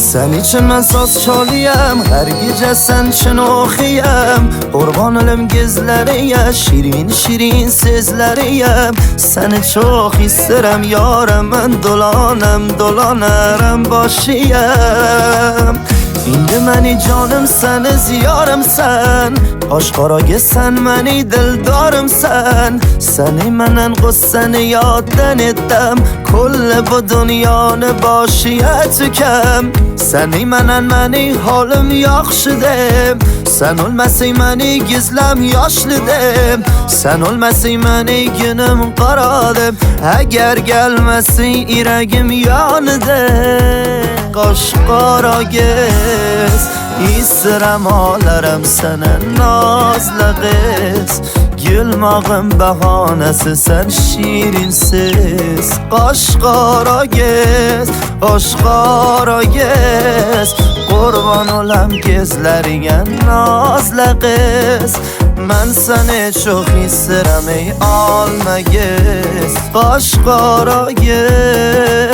Sen için ben saz çalıyam, her gece sen için okuyam. Kurban olayım gözleriye, şirin şirin sözleriyem. Seni çok isterim yarım, ben dolanırım başıyam. İndi məni canım səni ziyarım sən, aşkara sen məni dildarım sən. Səni məndən qüssəni yaddan etdim, kull bu dünyanı başıya tükəm. Səni məndən məni halım yaxşıdır, sen olmasın məni gizləm yaşlıdır. Sen olmasın məni günüm qaradır, əgər gəlməsin ürəyim yanıdır. Qaşqara göz, İstirəm alarım sənə nazlı qız. Gülmağın bəhanəsi sən şirinsiz. Qaşqara göz, qaşqara göz, qurban olam gözlərinə nazlı qız. Mən səni çox istəyirəm ey alma göz, qaşqara göz.